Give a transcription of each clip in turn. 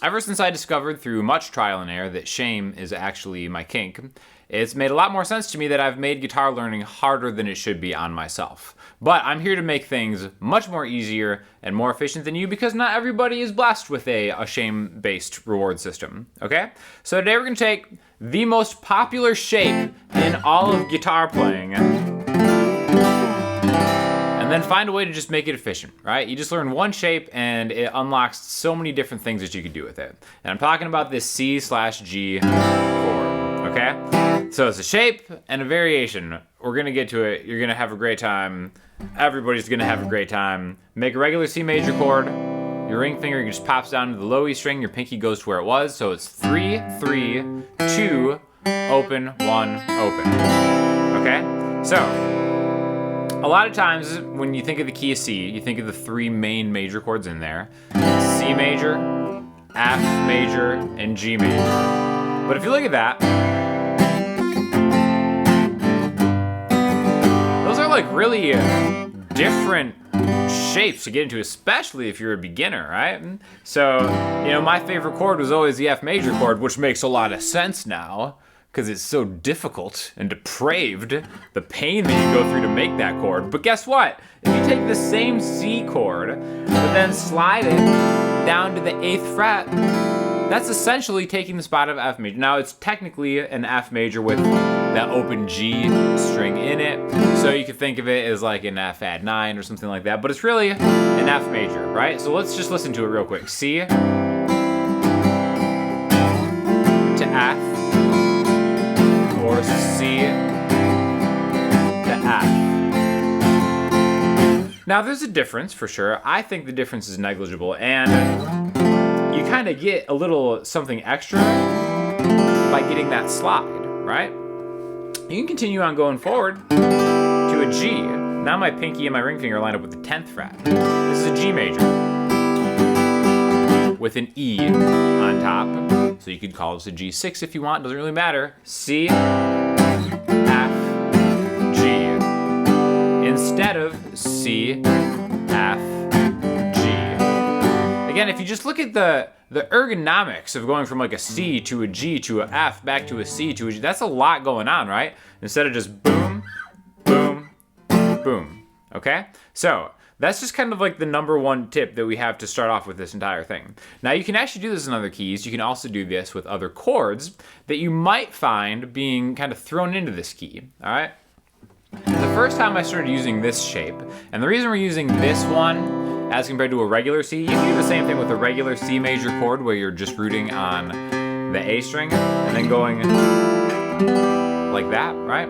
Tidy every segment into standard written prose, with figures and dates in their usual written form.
ever since I discovered through much trial and error that shame is actually my kink, it's made a lot more sense to me that I've made guitar learning harder than it should be on myself. But I'm here to make things much more easier and more efficient than you because not everybody is blessed with a shame-based reward system, okay? So today we're going to take the most popular shape in all of guitar playing and then find a way to just make it efficient, right? You just learn one shape and it unlocks so many different things that you can do with it. And I'm talking about this C/G chord, okay? So it's a shape and a variation. We're gonna get to it. You're gonna have a great time. Everybody's gonna have a great time. Make a regular C major chord. Your ring finger just pops down to the low E string. Your pinky goes to where it was. So it's 3, 3, 2, open, 1, open. Okay? So, a lot of times when you think of the key of C, you think of the 3 main major chords in there. C major, F major, and G major. But if you look at that, those are like really different shapes to get into, especially if you're a beginner, right? So, my favorite chord was always the F major chord, which makes a lot of sense now because it's so difficult and depraved, the pain that you go through to make that chord. But guess what? If you take the same C chord, but then slide it down to the 8th fret, that's essentially taking the spot of F major. Now, it's technically an F major with that open G string in it, so you could think of it as like an F add 9 or something like that, but it's really an F major, right? So let's just listen to it real quick. C to F, or C to F. Now, there's a difference for sure. I think the difference is negligible, and you kind of get a little something extra by getting that slide, right? You can continue on going forward to a G. Now my pinky and my ring finger line up with the 10th fret. This is a G major with an E on top. So you could call this a G6 if you want, doesn't really matter. C, F, G. Instead of C, F, G. Again, if you just look at the ergonomics of going from like a C to a G to a F back to a C to a G, that's a lot going on, right? Instead of just boom, boom, boom, okay? So that's just kind of like the number one tip that we have to start off with this entire thing. Now you can actually do this in other keys. You can also do this with other chords that you might find being kind of thrown into this key, all right? The first time I started using this shape, and the reason we're using this one as compared to a regular C, you can do the same thing with a regular C major chord where you're just rooting on the A string and then going like that, right?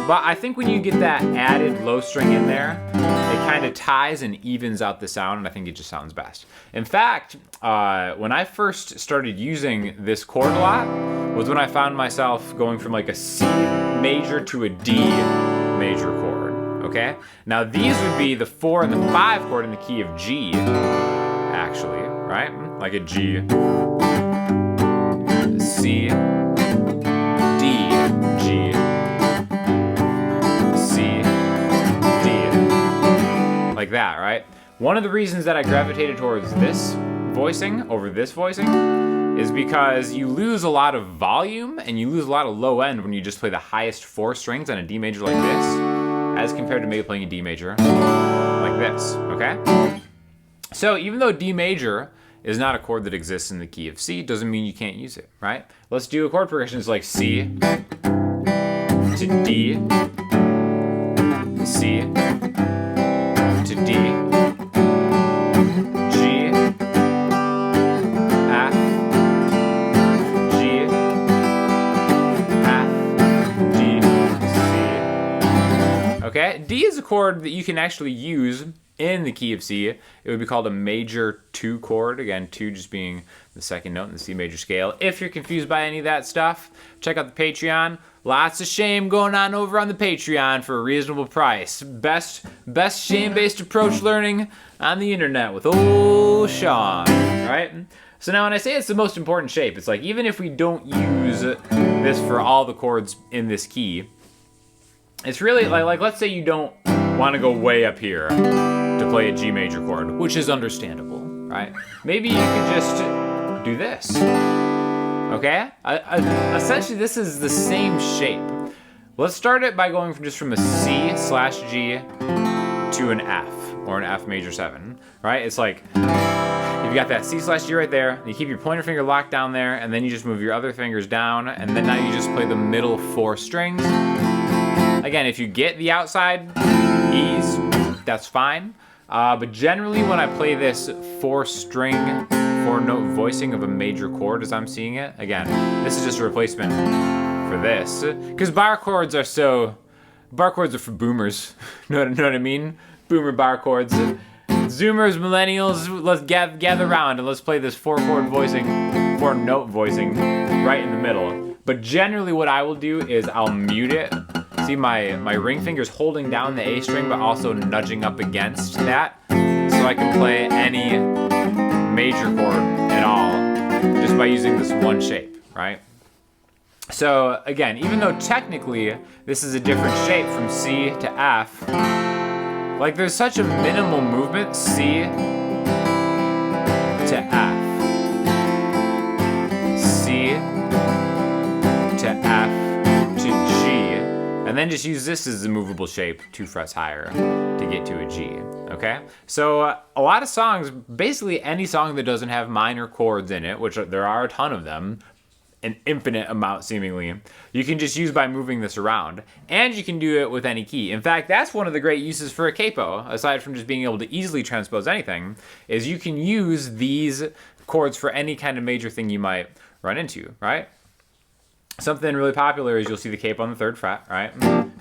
But I think when you get that added low string in there, it kind of ties and evens out the sound, and I think it just sounds best. In fact, when I first started using this chord a lot was when I found myself going from like a C major to a D major chord, okay? Now these would be the 4 and the 5 chord in the key of G, actually, right? Like a G, C, D, G, C, D, like that, right? One of the reasons that I gravitated towards this voicing over this voicing is because you lose a lot of volume and you lose a lot of low end when you just play the highest 4 strings on a D major like this, as compared to maybe playing a D major like this, okay? So even though D major is not a chord that exists in the key of C, doesn't mean you can't use it, right? Let's do a chord progression. It's like C to D, C to D, G, F, G, F, D, C. Okay, D is a chord that you can actually use in the key of C. It would be called a major 2 chord. Again, 2 just being the second note in the C major scale. If you're confused by any of that stuff, check out the Patreon. Lots of shame going on over on the Patreon for a reasonable price. Best shame-based approach learning on the internet with old Sean, right? So now when I say it's the most important shape, it's like even if we don't use this for all the chords in this key, it's really like let's say you don't want to go way up here to play a G major chord, which is understandable, right? Maybe you could just do this. Okay? Essentially, this is the same shape. Let's start it by going from a C/G to an F, or an F major 7, right? It's like, you've got that C/G right there, you keep your pointer finger locked down there, and then you just move your other fingers down, and then now you just play the middle 4 strings. Again, if you get the outside E's, that's fine. But generally when I play this 4-string, 4-note voicing of a major chord as I'm seeing it, again, this is just a replacement for this. Because bar chords are for boomers. know what I mean? Boomer bar chords. Zoomers, millennials, let's gather around and let's play this 4-chord voicing, 4-note voicing right in the middle. But generally what I will do is I'll mute it. See my ring finger's holding down the A string but also nudging up against that. So I can play any major chord at all just by using this one shape, right? So again, even though technically this is a different shape from C to F, like there's such a minimal movement, C to F, C to F to G, and then just use this as the movable shape 2 frets higher to get to a G, okay? So a lot of songs, basically any song that doesn't have minor chords in it, which there are a ton of them, an infinite amount seemingly, you can just use by moving this around. And you can do it with any key. In fact, that's one of the great uses for a capo, aside from just being able to easily transpose anything, is you can use these chords for any kind of major thing you might run into, right? Something really popular is you'll see the capo on the 3rd fret, right?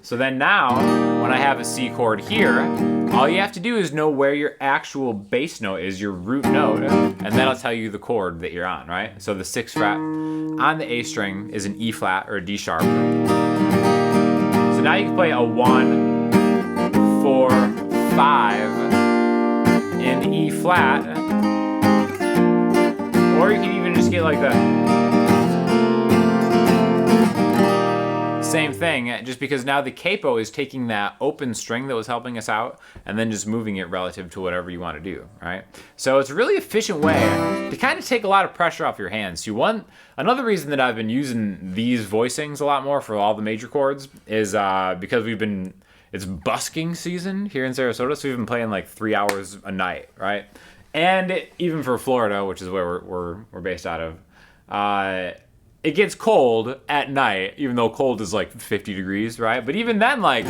So then now, when I have a C chord here, all you have to do is know where your actual bass note is, your root note, and that'll tell you the chord that you're on, right? So the 6th fret on the A string is an E flat or a D sharp. So now you can play a 1, 4, 5 in E flat, or you can even just get like the same thing, just because now the capo is taking that open string that was helping us out and then just moving it relative to whatever you want to do, right? So it's a really efficient way to kind of take a lot of pressure off your hands. Another reason that I've been using these voicings a lot more for all the major chords is because it's busking season here in Sarasota, so we've been playing like 3 hours a night, right? And even for Florida, which is where we're based out of, it gets cold at night, even though cold is like 50 degrees, right? But even then, like,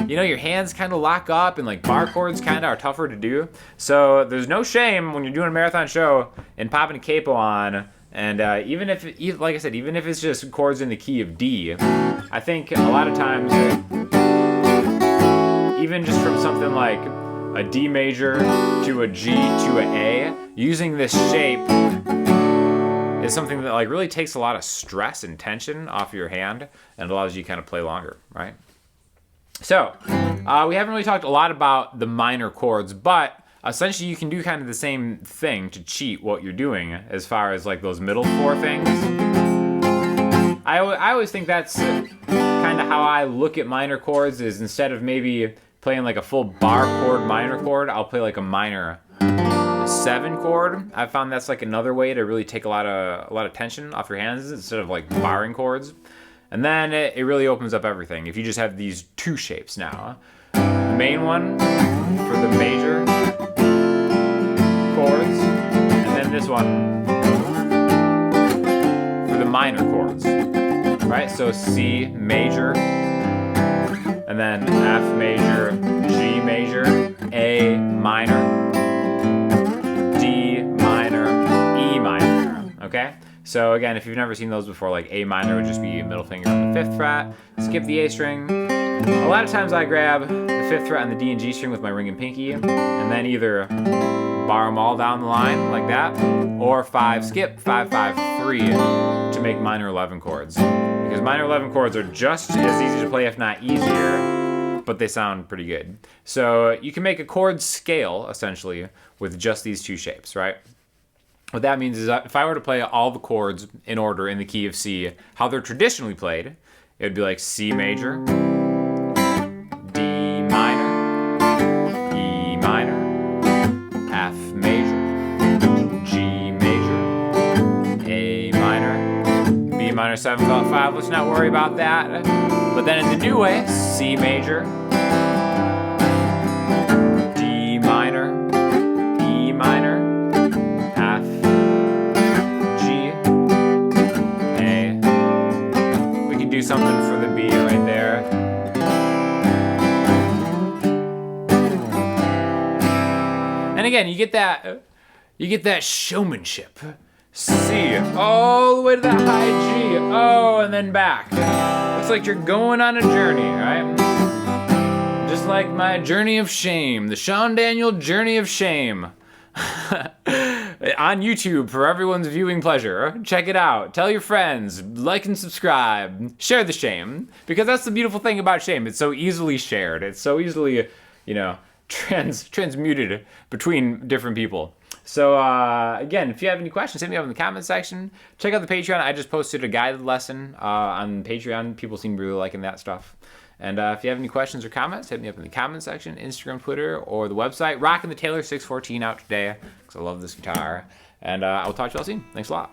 you know, your hands kind of lock up and like bar chords kind of are tougher to do. So there's no shame when you're doing a marathon show and popping a capo on. And even if, like I said, even if it's just chords in the key of D, I think a lot of times, even just from something like a D major to a G to an A, using this shape is something that like really takes a lot of stress and tension off your hand and allows you to kind of play longer, right? So we haven't really talked a lot about the minor chords, but essentially you can do kind of the same thing to cheat what you're doing as far as like those middle 4 things. I always think that's kind of how I look at minor chords, is instead of maybe playing like a full bar chord minor chord, I'll play like a minor 7 chord. I found that's like another way to really take a lot of tension off your hands instead of like barring chords. And then it really opens up everything if you just have these 2 shapes now. The main one for the major chords, and then this one for the minor chords, right? So C major, and then F major, G major, A minor, D minor, E minor, okay? So again, if you've never seen those before, like A minor would just be middle finger on the 5th fret, skip the A string. A lot of times I grab the 5th fret on the D and G string with my ring and pinky, and then either bar them all down the line like that, or 5 skip, 5, 5, 3 to make minor 11 chords. Because minor 11 chords are just as easy to play, if not easier, but they sound pretty good. So you can make a chord scale, essentially, with just these 2 shapes, right? What that means is that if I were to play all the chords in order in the key of C, how they're traditionally played, it would be like C major, D minor, E minor, F major, G major, minor 7 felt 5, let's not worry about that. But then in the new way, C major, D minor, E minor, F, G, A. We can do something for the B right there. And again, you get that showmanship. C, all the way to that high G, oh, and then back. It's like you're going on a journey, right? Just like my journey of shame, the Sean Daniel journey of shame. On YouTube for everyone's viewing pleasure. Check it out. Tell your friends. Like and subscribe. Share the shame. Because that's the beautiful thing about shame. It's so easily shared. It's so easily, transmuted between different people. So again, if you have any questions, hit me up in the comment section. Check out the Patreon. I just posted a guided lesson on Patreon. People seem to be really liking that stuff. And if you have any questions or comments, hit me up in the comment section, Instagram, Twitter, or the website. Rocking the Taylor 614 out today because I love this guitar. And I will talk to you all soon. Thanks a lot.